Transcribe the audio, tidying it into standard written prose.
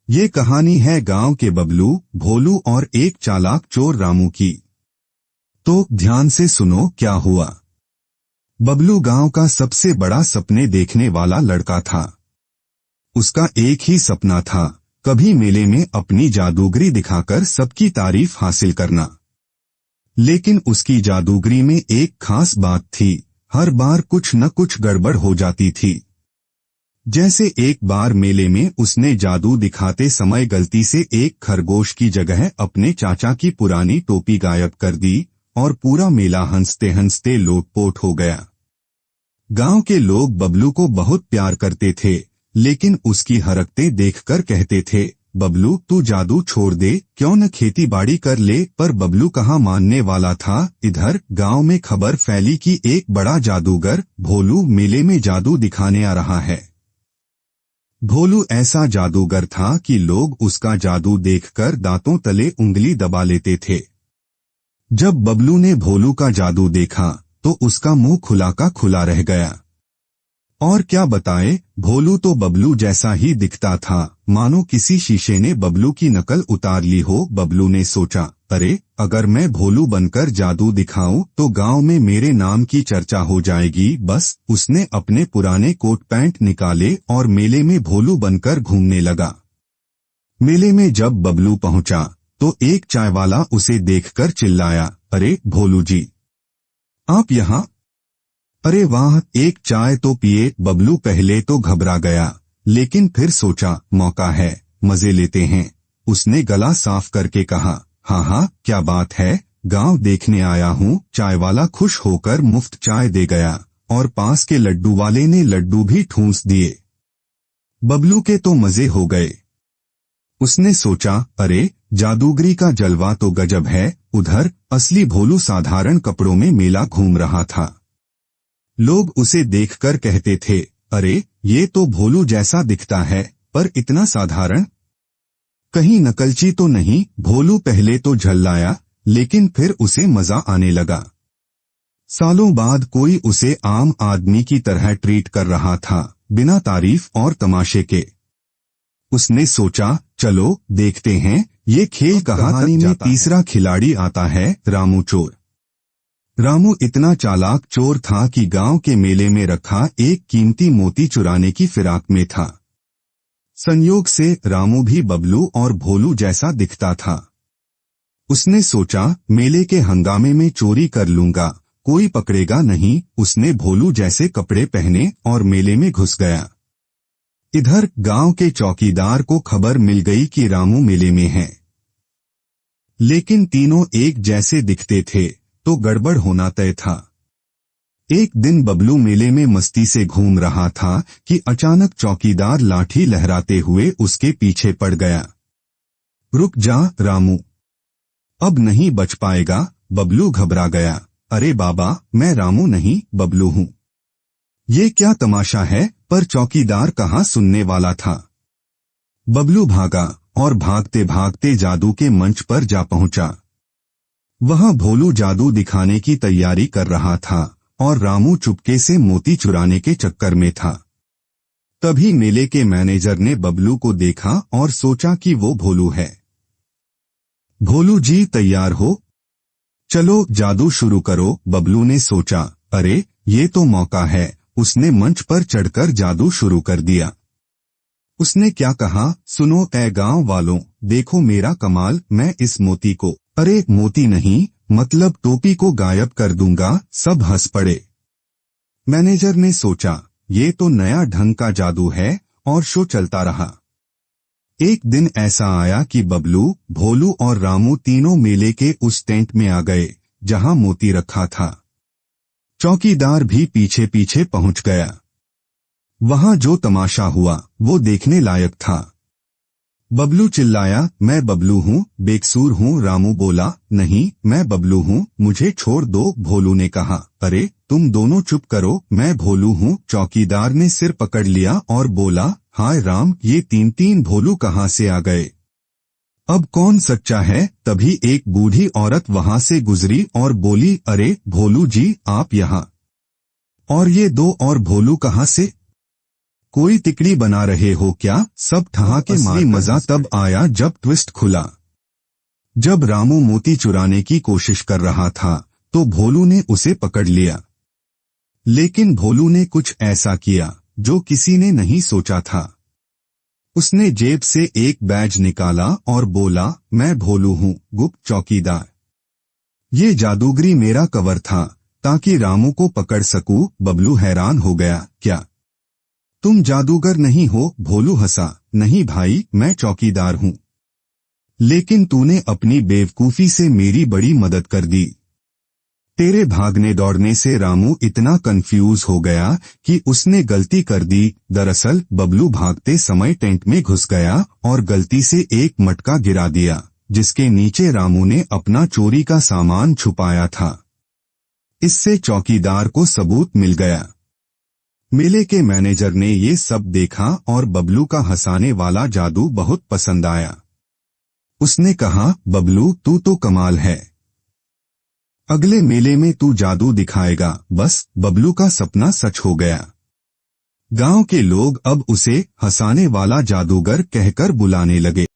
ये कहानी है गांव के बबलू, भोलू और एक चालाक चोर रामू की। तो ध्यान से सुनो क्या हुआ। बबलू गांव का सबसे बड़ा सपने देखने वाला लड़का था। उसका एक ही सपना था, कभी मेले में अपनी जादूगरी दिखाकर सबकी तारीफ हासिल करना। लेकिन उसकी जादूगरी में एक खास बात थी, हर बार कुछ न कुछ गड़बड़ हो जाती थी। जैसे एक बार मेले में उसने जादू दिखाते समय गलती से एक खरगोश की जगह अपने चाचा की पुरानी टोपी गायब कर दी और पूरा मेला हंसते हंसते लोटपोट हो गया। गांव के लोग बबलू को बहुत प्यार करते थे, लेकिन उसकी हरकतें देखकर कहते थे, बबलू तू जादू छोड़ दे, क्यों न खेती बाड़ी कर ले। पर बबलू कहाँ मानने वाला था। इधर गांव में खबर फैली कि एक बड़ा जादूगर भोलू मेले में जादू दिखाने आ रहा है। भोलू ऐसा जादूगर था कि लोग उसका जादू देखकर दांतों तले उंगली दबा लेते थे। जब बबलू ने भोलू का जादू देखा तो उसका मुंह खुला का खुला रह गया। और क्या बताए, भोलू तो बबलू जैसा ही दिखता था, मानो किसी शीशे ने बबलू की नकल उतार ली हो। बबलू ने सोचा, अरे अगर मैं भोलू बनकर जादू दिखाऊं तो गांव में मेरे नाम की चर्चा हो जाएगी। बस उसने अपने पुराने कोट पैंट निकाले और मेले में भोलू बनकर घूमने लगा। मेले में जब बबलू पहुंचा तो एक चाय वाला उसे देखकर चिल्लाया, अरे भोलू जी, आप यहाँ? अरे वाह, एक चाय तो पिए। बबलू पहले तो घबरा गया, लेकिन फिर सोचा मौका है, मजे लेते हैं। उसने गला साफ करके कहा, हाँ हाँ क्या बात है, गांव देखने आया हूँ। चाय वाला खुश होकर मुफ्त चाय दे गया और पास के लड्डू वाले ने लड्डू भी ठूंस दिए। बबलू के तो मजे हो गए। उसने सोचा, अरे जादूगरी का जलवा तो गजब है। उधर असली भोलू साधारण कपड़ों में मेला घूम रहा था। लोग उसे देखकर कहते थे, अरे ये तो भोलू जैसा दिखता है, पर इतना साधारण, कहीं नकलची तो नहीं। भोलू पहले तो झल्लाया, लेकिन फिर उसे मजा आने लगा। सालों बाद कोई उसे आम आदमी की तरह ट्रीट कर रहा था, बिना तारीफ और तमाशे के। उसने सोचा, चलो देखते हैं ये खेल कहानी में तीसरा खिलाड़ी आता है, रामू चोर। रामू इतना चालाक चोर था कि गांव के मेले में रखा एक कीमती मोती चुराने की फिराक में था। संयोग से रामू भी बबलू और भोलू जैसा दिखता था। उसने सोचा, मेले के हंगामे में चोरी कर लूंगा, कोई पकड़ेगा नहीं। उसने भोलू जैसे कपड़े पहने और मेले में घुस गया। इधर गांव के चौकीदार को खबर मिल गई कि रामू मेले में है, लेकिन तीनों एक जैसे दिखते थे तो गड़बड़ होना तय था। एक दिन बबलू मेले में मस्ती से घूम रहा था कि अचानक चौकीदार लाठी लहराते हुए उसके पीछे पड़ गया। रुक जा रामू, अब नहीं बच पाएगा। बबलू घबरा गया, अरे बाबा मैं रामू नहीं बबलू हूँ, ये क्या तमाशा है। पर चौकीदार कहाँ सुनने वाला था। बबलू भागा और भागते भागते जादू के मंच पर जा पहुंचा। वहां भोलू जादू दिखाने की तैयारी कर रहा था और रामू चुपके से मोती चुराने के चक्कर में था। तभी मेले के मैनेजर ने बबलू को देखा और सोचा कि वो भोलू है। भोलू जी तैयार हो? चलो जादू शुरू करो। बबलू ने सोचा, अरे ये तो मौका है। उसने मंच पर चढ़कर जादू शुरू कर दिया। उसने क्या कहा, सुनो ऐ गांव वालों, देखो मेरा कमाल। मैं इस मोती को, अरे मोती नहीं मतलब टोपी को गायब कर दूंगा। सब हंस पड़े। मैनेजर ने सोचा, ये तो नया ढंग का जादू है, और शो चलता रहा। एक दिन ऐसा आया कि बबलू, भोलू और रामू तीनों मेले के उस टेंट में आ गए जहां मोती रखा था। चौकीदार भी पीछे पीछे पहुंच गया। वहां जो तमाशा हुआ वो देखने लायक था। बबलू चिल्लाया, मैं बबलू हूँ, बेकसूर हूँ। रामू बोला, नहीं मैं बबलू हूँ, मुझे छोड़ दो। भोलू ने कहा, अरे तुम दोनों चुप करो, मैं भोलू हूँ। चौकीदार ने सिर पकड़ लिया और बोला, हाय राम, ये तीन तीन भोलू कहाँ से आ गए? अब कौन सच्चा है? तभी एक बूढ़ी औरत वहां से गुजरी और बोली, अरे भोलू जी आप यहाँ, और ये दो और भोलू कहाँ से? कोई तिकड़ी बना रहे हो क्या? सब ठहाके मारे। मजा तब आया जब ट्विस्ट खुला। जब रामू मोती चुराने की कोशिश कर रहा था तो भोलू ने उसे पकड़ लिया। लेकिन भोलू ने कुछ ऐसा किया जो किसी ने नहीं सोचा था। उसने जेब से एक बैज निकाला और बोला, मैं भोलू हूँ, गुप्त चौकीदार। ये जादूगरी मेरा कवर था ताकि रामू को पकड़ सकूं। बबलू हैरान हो गया। क्या तुम जादूगर नहीं हो? भोलू हंसा। नहीं भाई, मैं चौकीदार हूँ। लेकिन तूने अपनी बेवकूफी से मेरी बड़ी मदद कर दी। तेरे भागने दौड़ने से रामू इतना कंफ्यूज हो गया कि उसने गलती कर दी। दरअसल बबलू भागते समय टेंट में घुस गया और गलती से एक मटका गिरा दिया जिसके नीचे रामू ने अपना चोरी का सामान छुपाया था। इससे चौकीदार को सबूत मिल गया। मेले के मैनेजर ने ये सब देखा और बबलू का हंसाने वाला जादू बहुत पसंद आया। उसने कहा, बबलू तू तो कमाल है, अगले मेले में तू जादू दिखाएगा। बस बबलू का सपना सच हो गया। गांव के लोग अब उसे हंसाने वाला जादूगर कहकर बुलाने लगे।